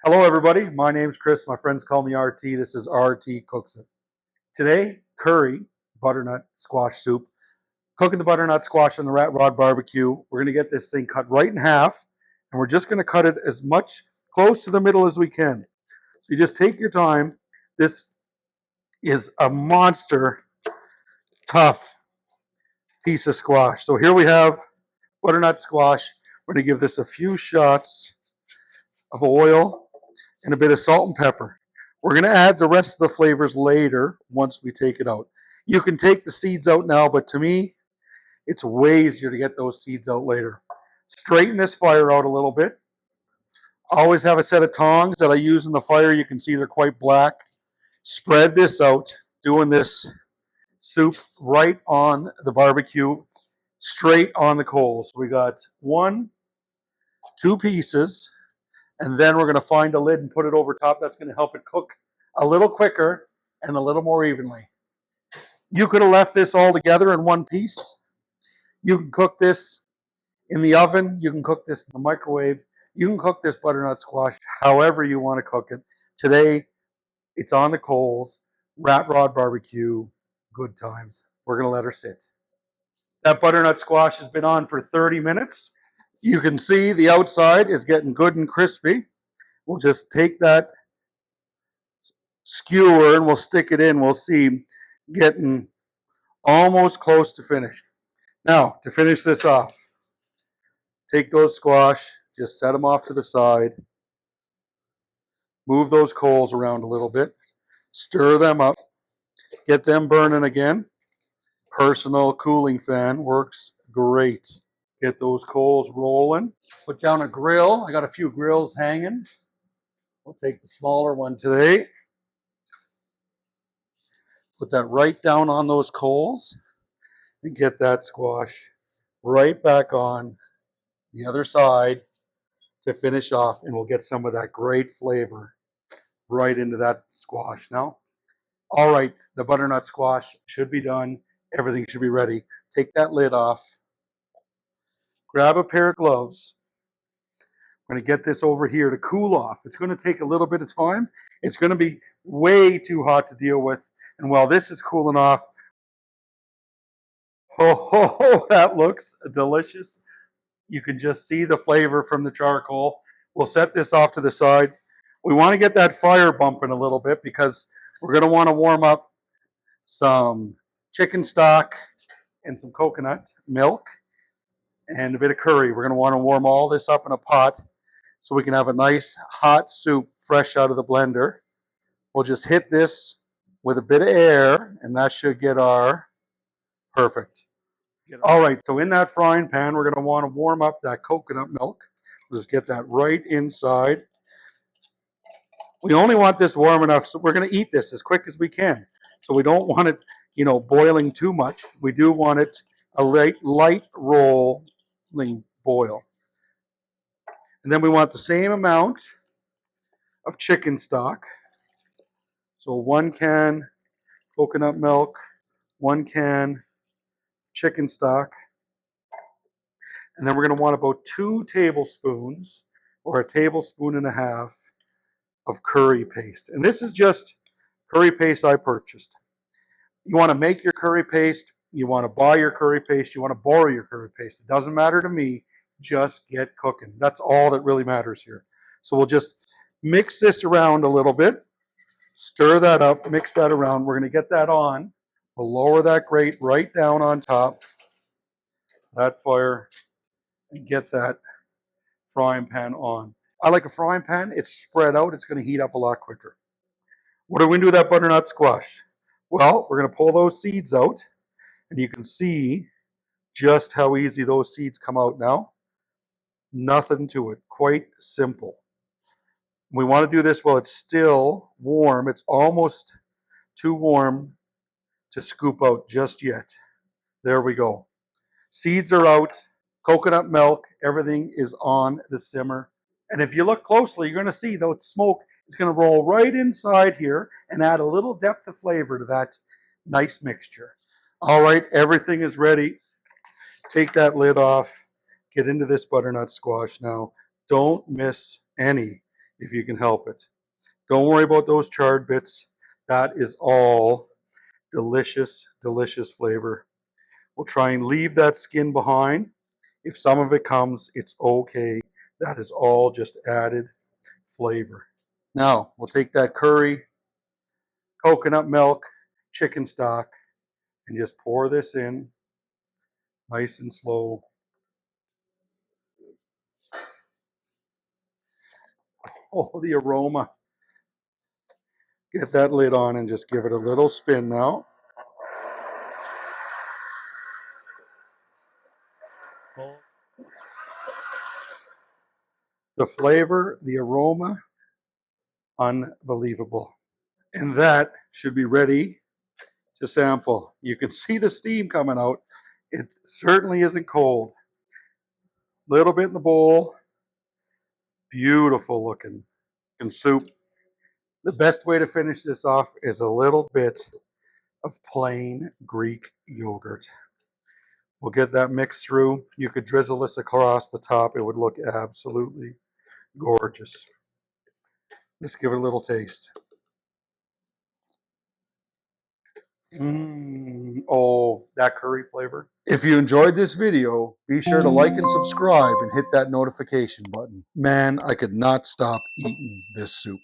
Hello everybody, my name's Chris, my friends call me RT, this is RT Cooks It. Today, curry butternut squash soup. Cooking the butternut squash on the RatRodBBQ. We're going to get this thing cut right in half, and we're just going to cut it as much close to the middle as we can. So you just take your time. This is a monster tough piece of squash. So here we have butternut squash. We're going to give this a few shots of oil and a bit of salt and pepper. We're going to add the rest of the flavors later once we take it out. You can take the seeds out now, but to me, it's way easier to get those seeds out later. Straighten this fire out a little bit. Always have a set of tongs that I use in the fire. You can see they're quite black. Spread this out, doing this soup right on the barbecue, straight on the coals. We got 1, 2 pieces. And then we're going to find a lid and put it over top. That's going to help it cook a little quicker and a little more evenly. You could have left this all together in one piece. You can cook this in the oven. You can cook this in the microwave. You can cook this butternut squash however you want to cook it. Today, it's on the coals. RatRodBBQ. Good times. We're going to let her sit. That butternut squash has been on for 30 minutes. You can see the outside is getting good and crispy. We'll just take that skewer and we'll stick it in. We'll see getting almost close to finished. Now, to finish this off, take those squash, just set them off to the side. Move those coals around a little bit. Stir them up. Get them burning again. Personal cooling fan works great. Get those coals rolling. Put down a grill. I got a few grills hanging. We'll take the smaller one today. Put that right down on those coals and get that squash right back on the other side to finish off, and we'll get some of that great flavor right into that squash now. All right, the butternut squash should be done. Everything should be ready. Take that lid off. Grab a pair of gloves. I'm going to get this over here to cool off. It's going to take a little bit of time. It's going to be way too hot to deal with. And while this is cooling off, oh, that looks delicious. You can just see the flavor from the charcoal. We'll set this off to the side. We want to get that fire bumping a little bit because we're going to want to warm up some chicken stock and some coconut milk and a bit of curry. We're going to want to warm all this up in a pot so we can have a nice hot soup fresh out of the blender. We'll just hit this with a bit of air, and that should get our perfect. All right, so in that frying pan, we're going to want to warm up that coconut milk. Just get that right inside. We only want this warm enough, so we're going to eat this as quick as we can. So we don't want it, boiling too much. We do want it a light rolling boil. And then we want the same amount of chicken stock. So 1 can coconut milk, 1 can chicken stock. And then we're going to want about 2 tablespoons or a tablespoon and a half of curry paste. And this is just curry paste I purchased. You want to make your curry paste, you want to buy your curry paste, you want to borrow your curry paste. It doesn't matter to me. Just get cooking. That's all that really matters here. So we'll just mix this around a little bit. Stir that up, mix that around. We're going to get that on. We'll lower that grate right down on top, that fire, and get that frying pan on. I like a frying pan. It's spread out. It's going to heat up a lot quicker. What are we going to do with that butternut squash? Well, we're going to pull those seeds out, and you can see just how easy those seeds come out now. Nothing to it. Quite simple. We want to do this while it's still warm. It's almost too warm to scoop out just yet. There we go. Seeds are out. Coconut milk. Everything is on the simmer. And if you look closely, you're going to see the smoke is going to roll right inside here and add a little depth of flavor to that nice mixture. All right, everything is ready. Take that lid off. Get into this butternut squash now. Don't miss any. if you can help it. Don't worry about those charred bits. That is all delicious, delicious flavor. We'll try and leave that skin behind. If some of it comes, it's okay. That is all just added flavor. Now, we'll take that curry, coconut milk, chicken stock, and just pour this in nice and slow. Oh, the aroma. Get that lid on and just give it a little spin now. The flavor, the aroma, unbelievable. And that should be ready to sample. You can see the steam coming out. It certainly isn't cold. Little bit in the bowl. Beautiful looking soup. The best way to finish this off is a little bit of plain Greek yogurt. We'll get that mixed through. You could drizzle this across the top. It would look absolutely gorgeous. Let's give it a little taste. Oh, that curry flavor. If you enjoyed this video, be sure to like and subscribe and hit that notification button. Man, I could not stop eating this soup.